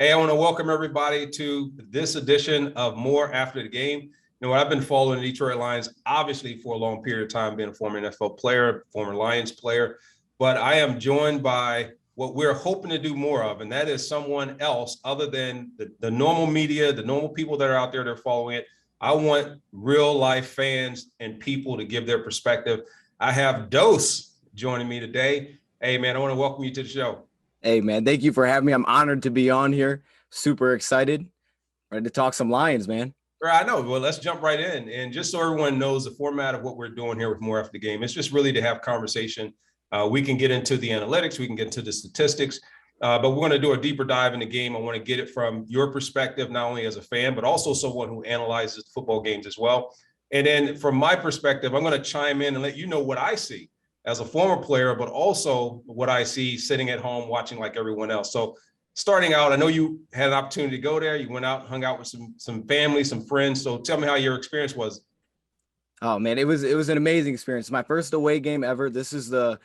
Hey, I want to welcome everybody to this edition of More After the Game. You know, I've been following the Detroit Lions, obviously, for a long period of time, being a former NFL player, former Lions player. But I am joined by what we're hoping to do more of, and that is someone else other than the normal media, the normal people that are out there that are following it. I want real life fans and people to give their perspective. I have Dose joining me today. Hey, man, I want to welcome you to the show. Hey, man, thank you for having me. I'm honored to be on here. Super excited. Ready to talk some Lions, man. Right, I know. Well, let's jump right in. And just so everyone knows the format of what we're doing here with More After the Game, it's just really to have conversation. We can get into the analytics, we can get into the statistics, but we're going to do a deeper dive in the game. I want to get it from your perspective, not only as a fan, but also someone who analyzes football games as well. And then from my perspective, I'm going to chime in and let you know what I see as a former player, but also what I see sitting at home watching like everyone else. So starting out, I know you had an opportunity to go there. You went out, hung out with some family, some friends. So tell me how your experience was. Oh man, it was an amazing experience. My first away game ever. This is the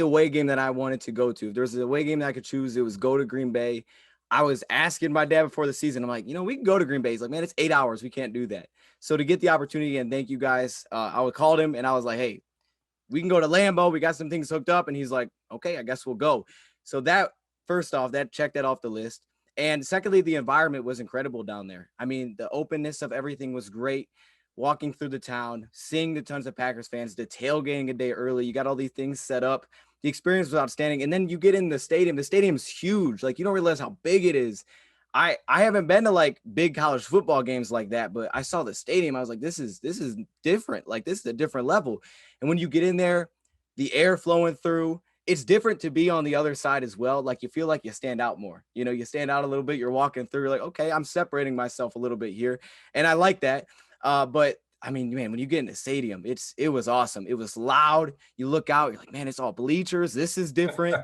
away game that I wanted to go to. If there was an away game that I could choose, it was go to Green Bay. I was asking my dad before the season. I'm like, we can go to Green Bay. He's like, man, it's 8 hours. We can't do that. So to get the opportunity, and thank you guys, I called him and I was like, hey, we can go to Lambeau. We got some things hooked up. And he's like, okay, I guess we'll go. So that, first off, that checked that off the list. And secondly, the environment was incredible down there. I mean, the openness of everything was great. Walking through the town, seeing the tons of Packers fans, the tailgating a day early. You got all these things set up. The experience was outstanding. And then you get in the stadium. The stadium's huge. Like, you don't realize how big it is. I haven't been to like big college football games like that, but I saw the stadium. I was like, this is different. Like, this is a different level. And when you get in there, the air flowing through, it's different to be on the other side as well. Like, you feel like you stand out more. You stand out a little bit. You're walking through, you're like, okay, I'm separating myself a little bit here. And I like that. But I mean, man, when you get in the stadium, it was awesome. It was loud. You look out, you're like, man, it's all bleachers. This is different.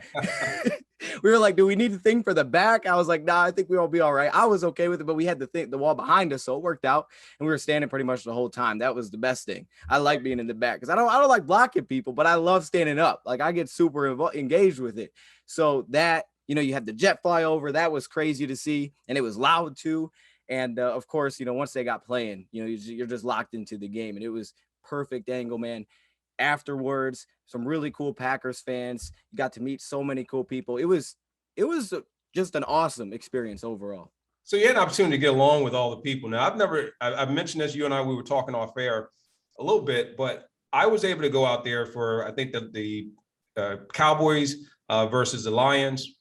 We were like, do we need the thing for the back? I was like, nah, I think we'll be all right. I was okay with it, but we had the wall behind us, so it worked out. And we were standing pretty much the whole time. That was the best thing. I like being in the back because I don't like blocking people, but I love standing up. Like, I get super engaged with it. So that, you had the jet fly over. That was crazy to see, and it was loud too. And of course, once they got playing, you're just locked into the game, and it was perfect angle, man. Afterwards, some really cool Packers fans. You got to meet so many cool people. It was just an awesome experience overall. So you had an opportunity to get along with all the people. Now, I've mentioned this, you and I, we were talking off air a little bit, but I was able to go out there for, I think, the Cowboys versus the Lions.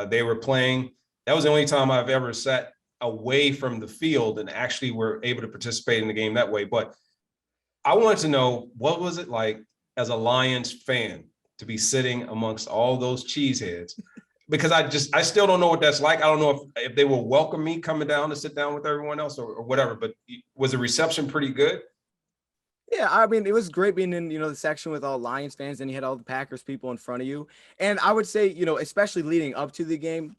They were playing. That was the only time I've ever sat away from the field and actually were able to participate in the game that way. But I wanted to know, what was it like as a Lions fan to be sitting amongst all those cheeseheads? Because I still don't know what that's like. I don't know if they will welcome me coming down to sit down with everyone else or whatever, but was the reception pretty good? Yeah, I mean, it was great being in, the section with all Lions fans, and you had all the Packers people in front of you. And I would say, especially leading up to the game,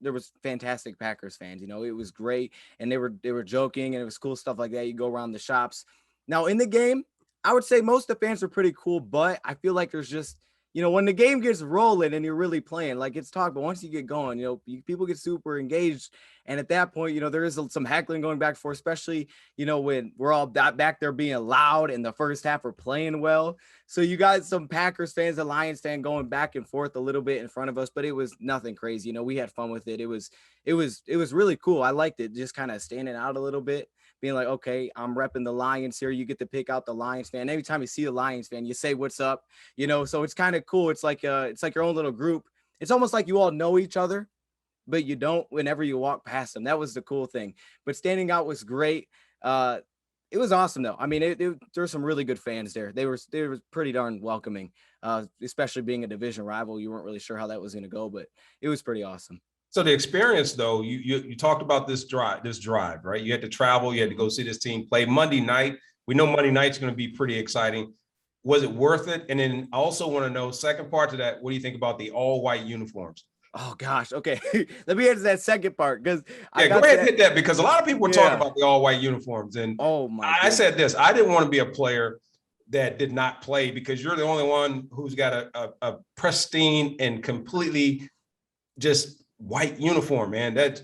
there was fantastic Packers fans. It was great, and they were joking, and it was cool stuff like that. You go around the shops. Now in the game, I would say most of the fans are pretty cool, but I feel like there's just, when the game gets rolling and you're really playing, like, it's talk, but once you get going, people get super engaged. And at that point, there is some heckling going back and forth, especially, when we're all back there being loud and the first half we're playing well. So you got some Packers fans and Lions fan going back and forth a little bit in front of us, but it was nothing crazy. We had fun with it. It was really cool. I liked it, just kind of standing out a little bit, being like, okay, I'm repping the Lions here. You get to pick out the Lions fan. Every time you see a Lions fan, you say, what's up? So it's kind of cool. It's like your own little group. It's almost like you all know each other, but you don't whenever you walk past them. That was the cool thing. But standing out was great. It was awesome though. I mean, there were some really good fans there. They were pretty darn welcoming, especially being a division rival. You weren't really sure how that was going to go, but it was pretty awesome. So the experience, though, you talked about this drive, right? You had to travel, you had to go see this team play Monday night. We know Monday night's going to be pretty exciting. Was it worth it? And then I also want to know, second part to that, what do you think about the all-white uniforms? Oh gosh, okay. Let me answer that second part because go ahead and hit that, because a lot of people were talking about the all-white uniforms, and I said this: I didn't want to be a player that did not play, because you're the only one who's got a pristine and completely just white uniform, man. That's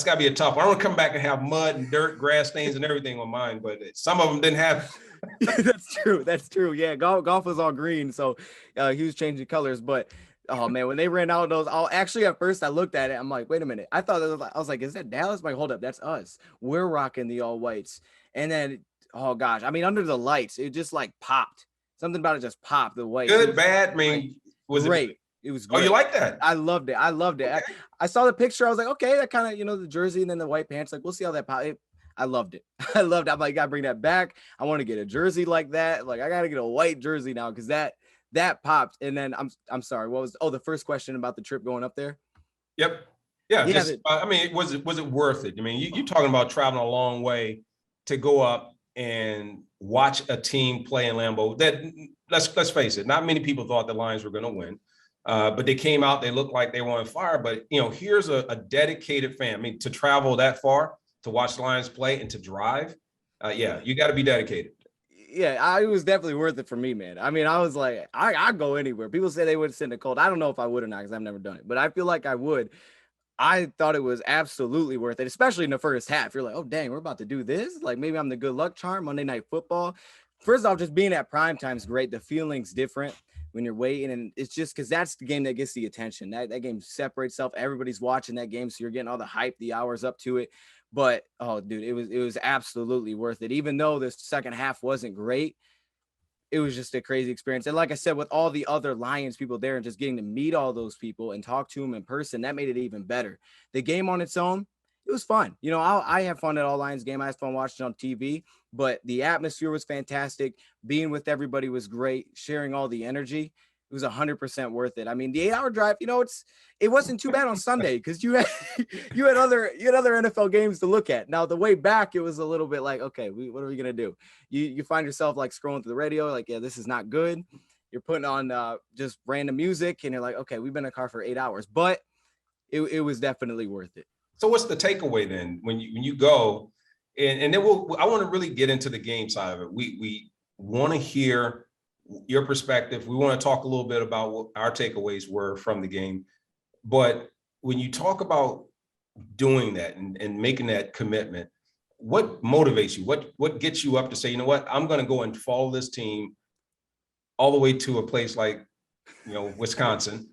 got to be a tough one. I don't come back and have mud and dirt, grass stains, and everything on mine, but some of them didn't have. That's true. That's true. Yeah, golf was all green, so he was changing colors. But oh man, when they ran out of those, actually at first I looked at it. I'm like, wait a minute. I was like, is that Dallas? I'm like, hold up, that's us. We're rocking the all whites. And then, oh gosh, I mean, under the lights, it just like popped. Something about it just popped. The white. Good, bad. I mean, was great. it? It was great. Oh, you like that? I loved it. Okay. I saw the picture. I was like, okay, that kind of, the jersey and then the white pants. Like, we'll see how that pop. I loved it. I loved it. I'm like, gotta bring that back. I want to get a jersey like that. Like, I gotta get a white jersey now because that popped. And then I'm sorry. What was? Oh, the first question about the trip going up there. Yep. Yeah. I mean, was it worth it? I mean, you talking about traveling a long way to go up and watch a team play in Lambeau. That let's face it, not many people thought the Lions were going to win. But they came out, they looked like they were on fire. But, here's a dedicated fan. I mean, to travel that far, to watch the Lions play and to drive, you got to be dedicated. Yeah, it was definitely worth it for me, man. I mean, I was like, I'd go anywhere. People say they would sit in the cold. I don't know if I would or not because I've never done it, but I feel like I would. I thought it was absolutely worth it, especially in the first half. You're like, oh, dang, we're about to do this. Like, maybe I'm the good luck charm. Monday Night Football. First off, just being at prime time is great. The feeling's different when you're waiting, and it's just because that's the game that gets the attention. That game separates itself. Everybody's watching that game, so you're getting all the hype, the hours up to it. But oh, dude, it was absolutely worth it. Even though the second half wasn't great, it was just a crazy experience. And like I said, with all the other Lions people there and just getting to meet all those people and talk to them in person, that made it even better. The game on its own, it was fun. I have fun at all Lions game. I had fun watching on TV, but the atmosphere was fantastic. Being with everybody was great. Sharing all the energy, it was 100% worth it. I mean, the 8-hour drive, it wasn't too bad on Sunday because you had other NFL games to look at. Now the way back, it was a little bit like, okay, what are we gonna do? You find yourself like scrolling through the radio, like, yeah, this is not good. You're putting on just random music, and you're like, okay, we've been in a car for 8 hours, but it was definitely worth it. So what's the takeaway then when you go, and then I want to really get into the game side of it. We want to hear your perspective. We want to talk a little bit about what our takeaways were from the game. But when you talk about doing that and making that commitment, what motivates you? What gets you up to say, you know what, I'm going to go and follow this team all the way to a place like, Wisconsin,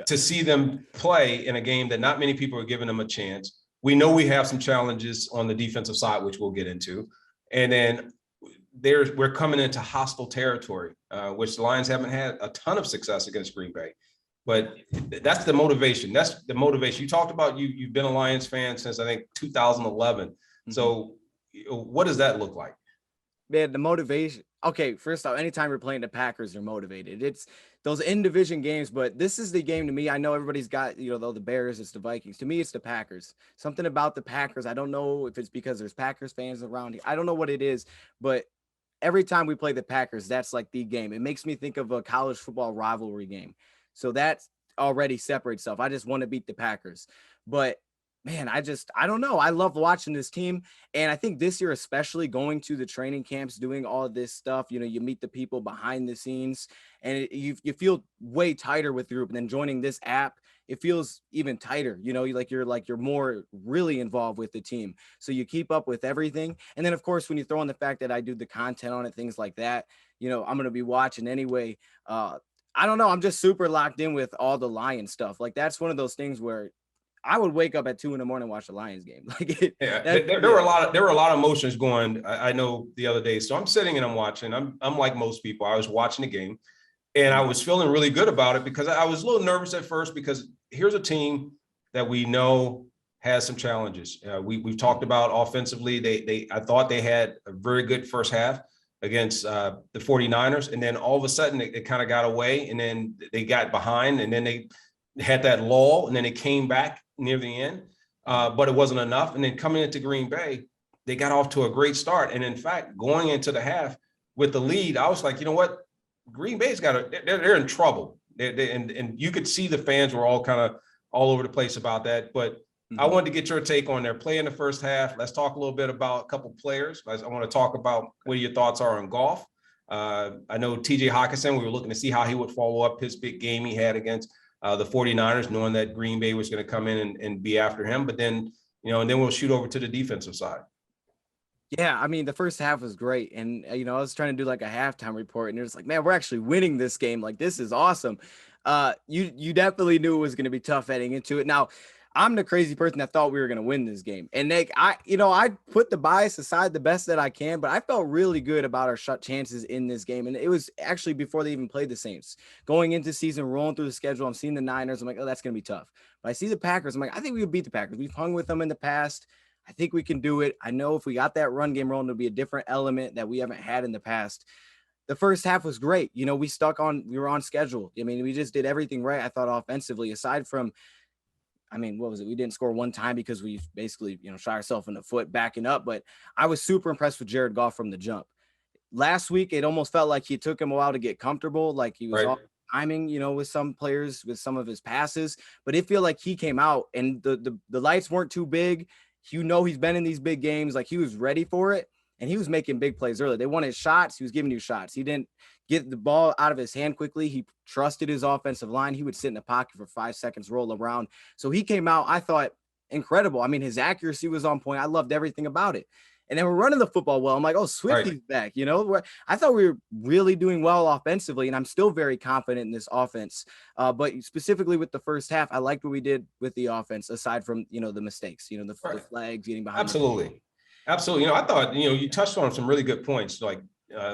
to see them play in a game that not many people are giving them a chance. We know we have some challenges on the defensive side, which we'll get into. And then we're coming into hostile territory, which the Lions haven't had a ton of success against Green Bay. But that's the motivation. That's the motivation. You talked about you've been a Lions fan since, I think, 2011. Mm-hmm. So what does that look like? Man, the motivation. Okay, first off, anytime you're playing the Packers, they're motivated. It's those in-division games, but this is the game to me. I know everybody's got, though the Bears, it's the Vikings. To me, it's the Packers. Something about the Packers. I don't know if it's because there's Packers fans around here. I don't know what it is, but every time we play the Packers, that's like the game. It makes me think of a college football rivalry game. So that already separates itself. I just want to beat the Packers. But man, I don't know. I love watching this team. And I think this year, especially going to the training camps, doing all of this stuff, you meet the people behind the scenes and you feel way tighter with the group. And then joining this app, it feels even tighter, you're more really involved with the team. So you keep up with everything. And then of course, when you throw in the fact that I do the content on it, things like that, I'm going to be watching anyway. I don't know. I'm just super locked in with all the Lions stuff. Like that's one of those things where I would wake up at 2 a.m. and watch the Lions game. There were a lot of emotions going. I know the other day. So I'm sitting and I'm watching. I'm like most people. I was watching the game, and I was feeling really good about it because I was a little nervous at first because here's a team that we know has some challenges. We've talked about offensively. I thought they had a very good first half against the 49ers, and then all of a sudden it kind of got away, and then they got behind, and then they had that lull, and then it came back near the end, but it wasn't enough. And then coming into Green Bay, they got off to a great start. And in fact, going into the half with the lead, I was like, you know what? Green Bay's they're in trouble. And you could see the fans were all kind of all over the place about that. But I wanted to get your take on their play in the first half. Let's talk a little bit about a couple players. I want to talk about what your thoughts are on golf. I know TJ Hawkinson, we were looking to see how he would follow up his big game he had against the 49ers, knowing that Green Bay was going to come in and be after him. But then, and then we'll shoot over to the defensive side. Yeah, I mean, the first half was great. And, I was trying to do like a halftime report, and it was like, man, we're actually winning this game. Like, this is awesome. You definitely knew it was going to be tough heading into it. Now, I'm the crazy person that thought we were going to win this game. And I put the bias aside the best that I can, but I felt really good about our shot chances in this game. And it was actually before they even played the Saints. Going into season, rolling through the schedule, I'm seeing the Niners. I'm like, oh, that's going to be tough. But I see the Packers. I'm like, I think we would beat the Packers. We've hung with them in the past. I think we can do it. I know if we got that run game rolling, it'll be a different element that we haven't had in the past. The first half was great. We were on schedule. I mean, we just did everything right, I thought, offensively, aside from, what was it? We didn't score one time because we basically, shot ourselves in the foot backing up. But I was super impressed with Jared Goff from the jump. Last week, it almost felt like it took him a while to get comfortable. Like he was Right. all timing, with some players, with some of his passes. But it felt like he came out and the lights weren't too big. He's been in these big games. Like, he was ready for it, and he was making big plays early. They wanted shots. He was giving you shots. He didn't get the ball out of his hand quickly. He trusted his offensive line. He would sit in the pocket for 5 seconds, roll around. So he came out, I thought, incredible. I mean, his accuracy was on point. I loved everything about it. And then we're running the football well. I'm like, oh, Swifty's back. I thought we were really doing well offensively, and I'm still very confident in this offense. But specifically with the first half, I liked what we did with the offense, aside from, the mistakes, the flags, getting behind. Absolutely. Absolutely. I thought, you touched on some really good points, like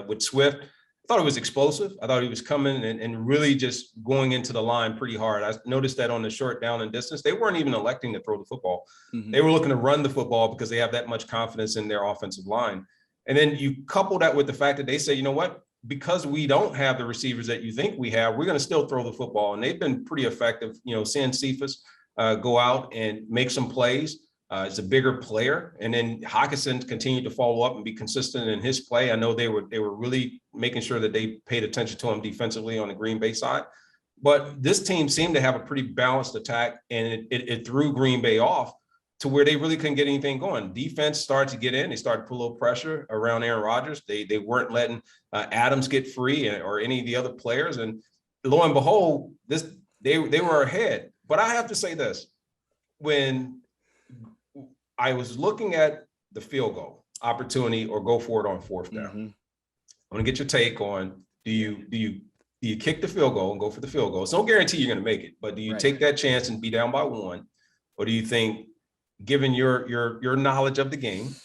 with Swift. I thought it was explosive. I thought he was coming and really just going into the line pretty hard. I noticed that on the short down and distance, they weren't even electing to throw the football. Mm-hmm. They were looking to run the football because they have that much confidence in their offensive line. And then you couple that with the fact that they say, you know what, because we don't have the receivers that you think we have, we're going to still throw the football. And they've been pretty effective, seeing Cephas go out and make some plays. Is a bigger player, and then Hockenson continued to follow up and be consistent in his play. I know they were really making sure that they paid attention to him defensively on the Green Bay side. But this team seemed to have a pretty balanced attack, and it threw Green Bay off to where they really couldn't get anything going. Defense started to get in. They started to put a little pressure around Aaron Rodgers. They weren't letting Adams get free or any of the other players. And lo and behold, they were ahead. But I have to say this: when I was looking at the field goal opportunity or go for it on fourth down, mm-hmm. I want to get your take on, do you kick the field goal and go for the field goal? It's no guarantee you're going to make it, but do you take that chance and be down by one? Or do you think, given your knowledge of the game,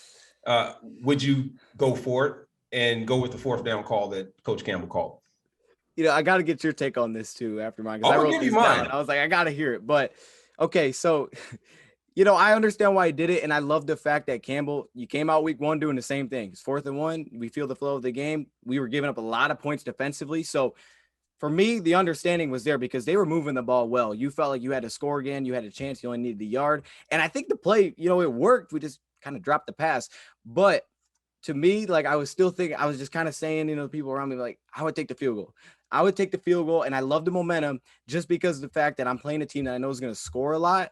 would you go for it and go with the fourth down call that Coach Campbell called? I got to get your take on this too after mine. I wrote this down. I was like, I got to hear it. But okay, so I understand why he did it, and I love the fact that Campbell, you came out week one doing the same thing. It's 4th and 1. We feel the flow of the game. We were giving up a lot of points defensively. So for me, the understanding was there because they were moving the ball well. You felt like you had to score again. You had a chance. You only needed the yard. And I think the play, it worked. We just kind of dropped the pass. But to me, like, I was still thinking, I was just kind of saying, the people around me, like, I would take the field goal. I would take the field goal, and I love the momentum just because of the fact that I'm playing a team that I know is going to score a lot.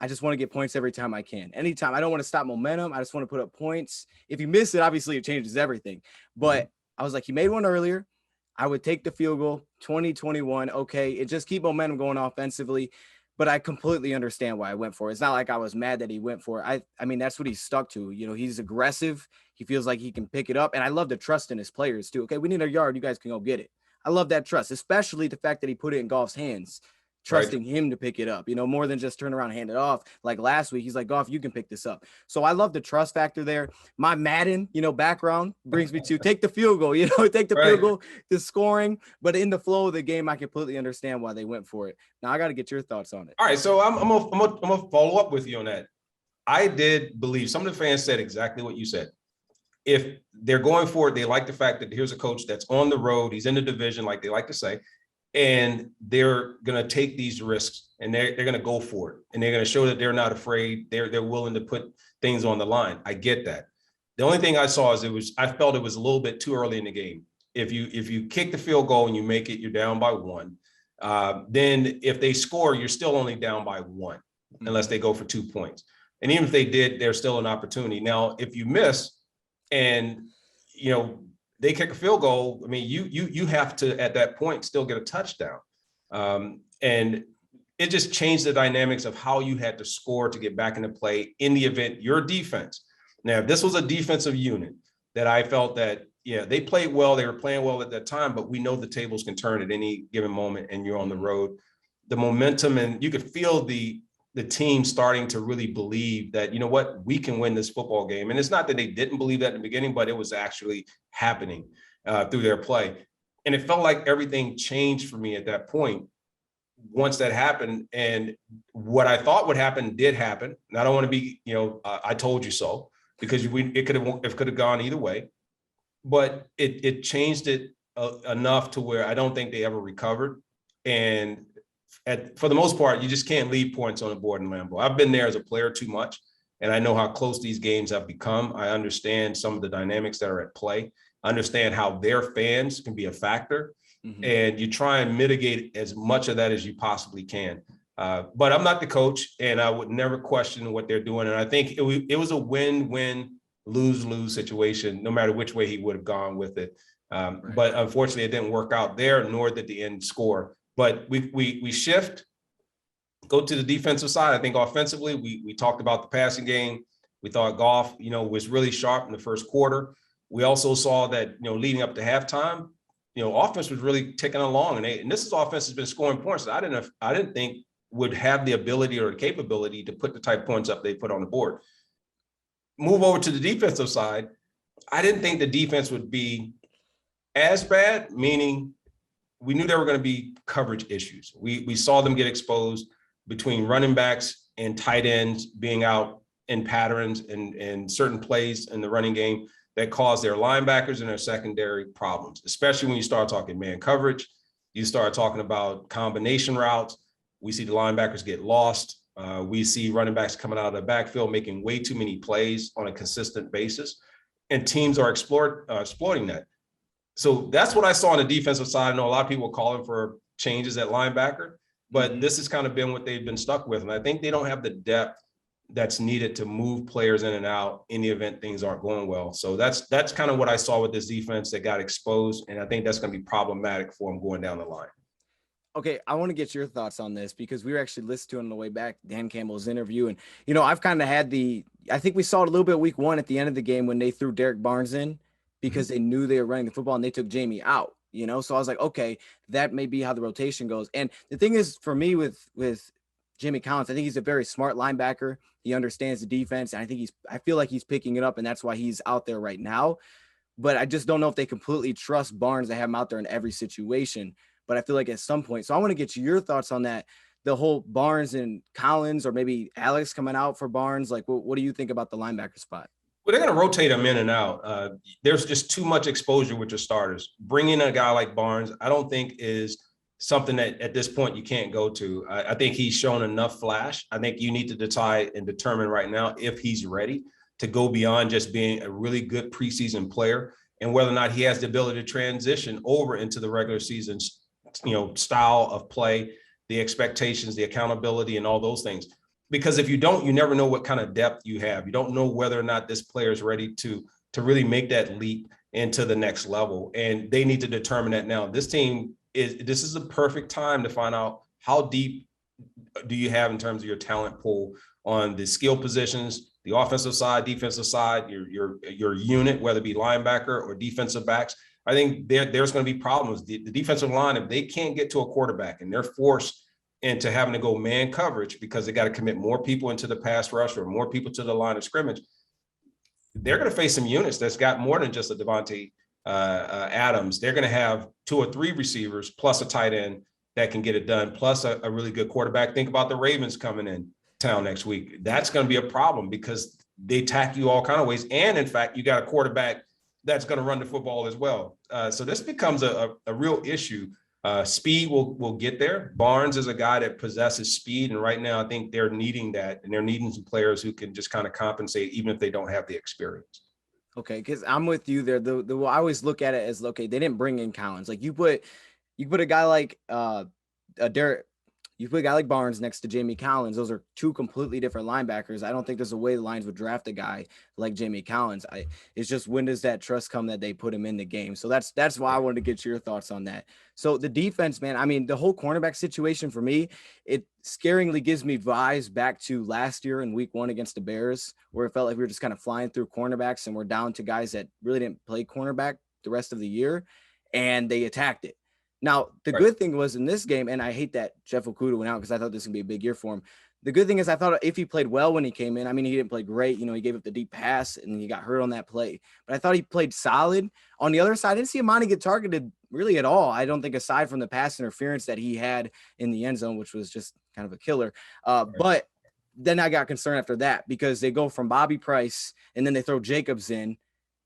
I just want to get points every time I can. Anytime. I don't want to stop momentum. I just want to put up points. If you miss it, obviously it changes everything. But I was like, he made one earlier. I would take the field goal, 20-21. Okay, it just keep momentum going offensively. But I completely understand why I went for it. It's not like I was mad that he went for it. I mean, that's what he's stuck to. He's aggressive. He feels like he can pick it up. And I love the trust in his players too. Okay, we need a yard. You guys can go get it. I love that trust, especially the fact that he put it in Goff's hands. Trusting him to pick it up, more than just turn around and hand it off. Like last week, he's like, Goff, you can pick this up. So I love the trust factor there. My Madden, background brings me to take the field goal, take the field goal to scoring. But in the flow of the game, I completely understand why they went for it. Now I got to get your thoughts on it. All right. So I'm gonna follow up with you on that. I did believe some of the fans said exactly what you said. If they're going for it, they like the fact that here's a coach that's on the road. He's in the division, like they like to say. And they're going to take these risks and they're going to go for it. And they're going to show that they're not afraid. They're willing to put things on the line. I get that. The only thing I saw is I felt it was a little bit too early in the game. If you kick the field goal and you make it, you're down by 1. Then if they score, you're still only down by 1, unless they go for 2 points. And even if they did, there's still an opportunity. Now, if you miss and, they kick a field goal, I mean, you have to, at that point, still get a touchdown. And it just changed the dynamics of how you had to score to get back into play in the event your defense. Now, if this was a defensive unit that I felt that, yeah, they played well, they were playing well at that time, but we know the tables can turn at any given moment and you're on the road. The momentum, and you could feel the team starting to really believe that, you know what, we can win this football game. And it's not that they didn't believe that in the beginning, but it was actually happening through their play. And it felt like everything changed for me at that point once that happened. And what I thought would happen did happen. And I don't want to be, I told you so, because it could have gone either way. But it changed it enough to where I don't think they ever recovered. And for the most part, you just can't leave points on the board in Lambeau. I've been there as a player too much, and I know how close these games have become. I understand some of the dynamics that are at play. I understand how their fans can be a factor, and you try and mitigate as much of that as you possibly can. But I'm not the coach, and I would never question what they're doing. And I think it was a win-win, lose-lose situation, no matter which way he would have gone with it. But unfortunately, it didn't work out there, nor did the end score. But we shift, go to the defensive side. I think offensively, we talked about the passing game. We thought Goff, was really sharp in the first quarter. We also saw that, leading up to halftime, offense was really ticking along. And this offense has been scoring points that I didn't think would have the ability or the capability to put the type of points up they put on the board. Move over to the defensive side. I didn't think the defense would be as bad, meaning we knew there were going to be coverage issues. We saw them get exposed between running backs and tight ends being out in patterns and certain plays in the running game that caused their linebackers and their secondary problems, especially when you start talking man coverage. You start talking about combination routes. We see the linebackers get lost. We see running backs coming out of the backfield making way too many plays on a consistent basis, and teams are exploiting that. So that's what I saw on the defensive side. I know a lot of people are calling for changes at linebacker, but this has kind of been what they've been stuck with. And I think they don't have the depth that's needed to move players in and out in the event things aren't going well. So that's kind of what I saw with this defense that got exposed. And I think that's going to be problematic for them going down the line. Okay, I want to get your thoughts on this because we were actually listening to it on the way back, Dan Campbell's interview. And, I've kind of had I think we saw it a little bit week one at the end of the game when they threw Derek Barnes in because they knew they were running the football and they took Jamie out, So I was like, okay, that may be how the rotation goes. And the thing is, for me with Jimmy Collins, I think he's a very smart linebacker. He understands the defense. And I feel like he's picking it up, and that's why he's out there right now. But I just don't know if they completely trust Barnes to have him out there in every situation. But I feel like at some point, so I want to get your thoughts on that, the whole Barnes and Collins, or maybe Alex coming out for Barnes. Like, what do you think about the linebacker spot? Well, they're going to rotate them in and out. There's just too much exposure with your starters. Bringing a guy like Barnes, I don't think is something that at this point you can't go to. I think he's shown enough flash. I think you need to decide and determine right now if he's ready to go beyond just being a really good preseason player, and whether or not he has the ability to transition over into the regular season style of play, the expectations, the accountability, and all those things. Because if you don't, you never know what kind of depth you have. You don't know whether or not this player is ready to really make that leap into the next level. And they need to determine that now. This is the perfect time to find out how deep do you have in terms of your talent pool on the skill positions, the offensive side, defensive side, your unit, whether it be linebacker or defensive backs. I think there's going to be problems. The defensive line, if they can't get to a quarterback and they're forced into having to go man coverage because they got to commit more people into the pass rush or more people to the line of scrimmage, they're going to face some units that's got more than just a Devontae Adams. They're going to have 2 or 3 receivers plus a tight end that can get it done, plus a really good quarterback. Think about the Ravens coming in town next week. That's going to be a problem because they attack you all kind of ways. And in fact, you got a quarterback that's going to run the football as well. So this becomes a real issue. Speed will get there. Barnes is a guy that possesses speed. And right now I think they're needing that, and they're needing some players who can just kind of compensate, even if they don't have the experience. Okay. Cause I'm with you there. I always look at it as, okay, they didn't bring in Collins. Like you put a guy like Derek You put a guy like Barnes next to Jamie Collins. Those are two completely different linebackers. I don't think there's a way the Lions would draft a guy like Jamie Collins. It's just, when does that trust come that they put him in the game? So that's why I wanted to get your thoughts on that. So the defense, man, I mean, the whole cornerback situation for me, it scaringly gives me vibes back to last year in week 1 against the Bears, where it felt like we were just kind of flying through cornerbacks and we're down to guys that really didn't play cornerback the rest of the year, and they attacked it. Now, the good thing was in this game, and I hate that Jeff Okudah went out because I thought this would be a big year for him. The good thing is I thought if he played well when he came in, I mean, he didn't play great. You know, he gave up the deep pass and he got hurt on that play. But I thought he played solid. On the other side, I didn't see Amani get targeted really at all. I don't think, aside from the pass interference that he had in the end zone, which was just kind of a killer. But then I got concerned after that because they go from Bobby Price and then they throw Jacobs in.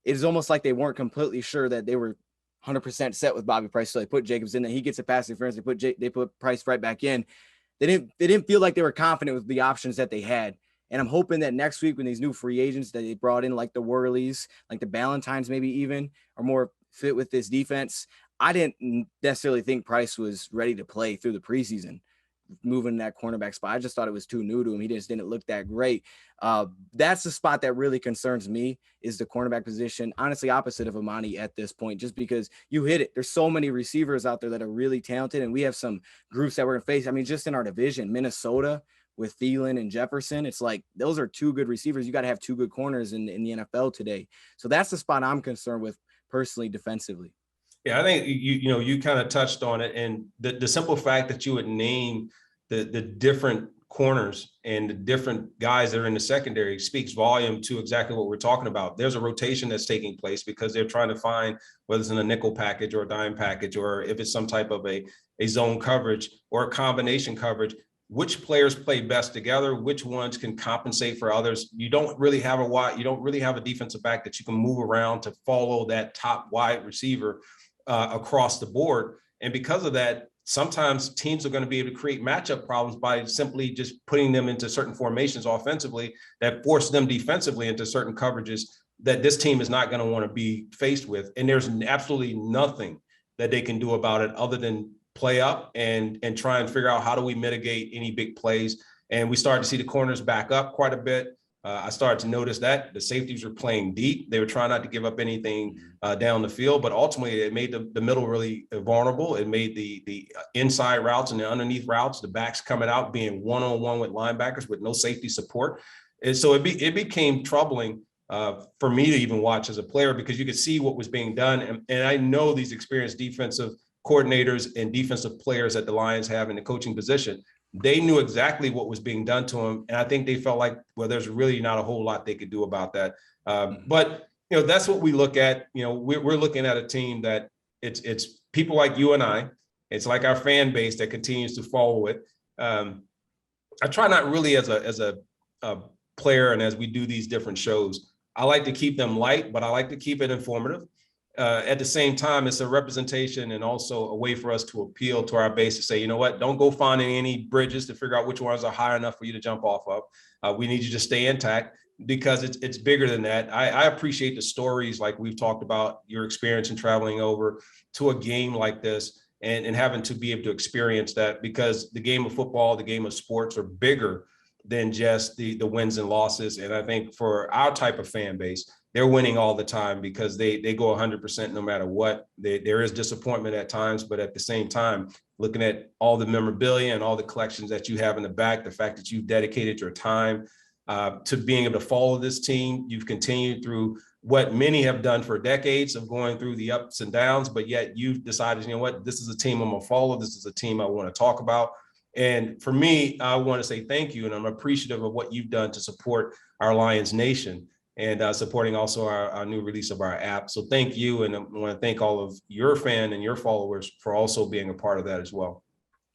It's almost like they weren't completely sure that they were 100% set with Bobby Price. So they put Jacobs in, and he gets a pass interference. They put Price right back in. They didn't feel like they were confident with the options that they had. And I'm hoping that next week, when these new free agents that they brought in, like the Worleys, like the Ballantines, maybe even, are more fit with this defense. I didn't necessarily think Price was ready to play through the preseason, moving that cornerback spot. I just thought it was too new to him. He just didn't look that great. That's the spot that really concerns me, is the cornerback position. Honestly, opposite of Amani at this point, just because you hit it. There's so many receivers out there that are really talented, and we have some groups that we're going to face. I mean, just in our division, Minnesota with Thielen and Jefferson, it's like those are two good receivers. You got to have two good corners in the NFL today. So that's the spot I'm concerned with personally defensively. Yeah, I think you kind of touched on it, and the simple fact that you would name the different corners and the different guys that are in the secondary speaks volume to exactly what we're talking about. There's a rotation that's taking place because they're trying to find, whether it's in a nickel package or a dime package, or if it's some type of a zone coverage or a combination coverage, which players play best together, which ones can compensate for others. You don't really have a defensive back that you can move around to follow that top wide receiver across the board. And because of that, sometimes teams are going to be able to create matchup problems by simply just putting them into certain formations offensively that force them defensively into certain coverages that this team is not going to want to be faced with. And there's absolutely nothing that they can do about it other than play up and try and figure out how do we mitigate any big plays. And we started to see the corners back up quite a bit. I started to notice that the safeties were playing deep. They were trying not to give up anything down the field, but ultimately it made the middle really vulnerable. It made the inside routes and the underneath routes, the backs coming out, being one-on-one with linebackers with no safety support. And so it became troubling for me to even watch as a player, because you could see what was being done. And I know these experienced defensive coordinators and defensive players that the Lions have in the coaching position. They knew exactly what was being done to him. And I think they felt like, well, there's really not a whole lot they could do about that. But, that's what we look at. We're looking at a team that it's people like you and I. It's like our fan base that continues to follow it. I try not really as a player, and as we do these different shows, I like to keep them light, but I like to keep it informative. At the same time, it's a representation and also a way for us to appeal to our base to say, you know what, don't go finding any bridges to figure out which ones are high enough for you to jump off of. We need you to stay intact, because it's bigger than that. I appreciate the stories like we've talked about, your experience in traveling over to a game like this and having to be able to experience that, because the game of football, the game of sports are bigger than just the wins and losses. And I think for our type of fan base, they're winning all the time because they go 100% no matter what. There is disappointment at times, but at the same time, looking at all the memorabilia and all the collections that you have in the back, the fact that you've dedicated your time to being able to follow this team, you've continued through what many have done for decades of going through the ups and downs, but yet you've decided, you know what, this is a team I'm gonna follow. This is a team I want to talk about. And for me, I want to say thank you, and I'm appreciative of what you've done to support our Lions Nation and supporting also our new release of our app. So thank you. And I want to thank all of your fan and your followers for also being a part of that as well.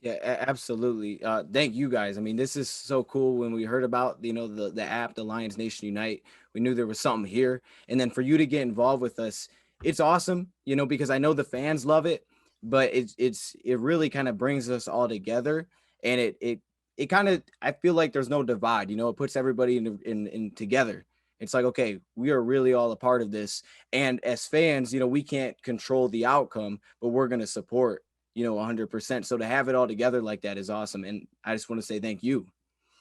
Yeah, absolutely. Thank you guys. I mean, this is so cool. When we heard about, the app, the Lions Nation Unite, we knew there was something here. And then for you to get involved with us, it's awesome, because I know the fans love it, but it really kind of brings us all together. And it kind of, I feel like there's no divide, it puts everybody in together. It's like, okay, we are really all a part of this. And as fans, we can't control the outcome, but we're going to support, 100%. So to have it all together like that is awesome. And I just want to say thank you.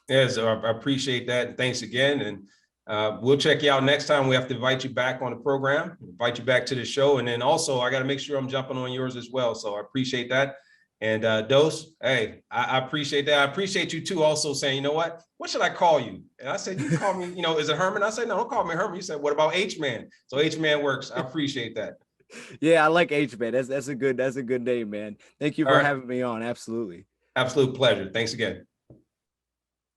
Yes, I appreciate that. And thanks again. And we'll check you out next time. We have to invite you back on the program, invite you back to the show. And then also I got to make sure I'm jumping on yours as well. So I appreciate that. And Dose, hey, I appreciate that. I appreciate you too also saying, you know what should I call you? And I said, you call me, is it Herman? I said, no, don't call me Herman. You said, what about HMAN? So HMAN works. I appreciate that. Yeah, I like HMAN. That's a good name, man. Thank you All for right. having me on. Absolutely. Absolute pleasure. Thanks again.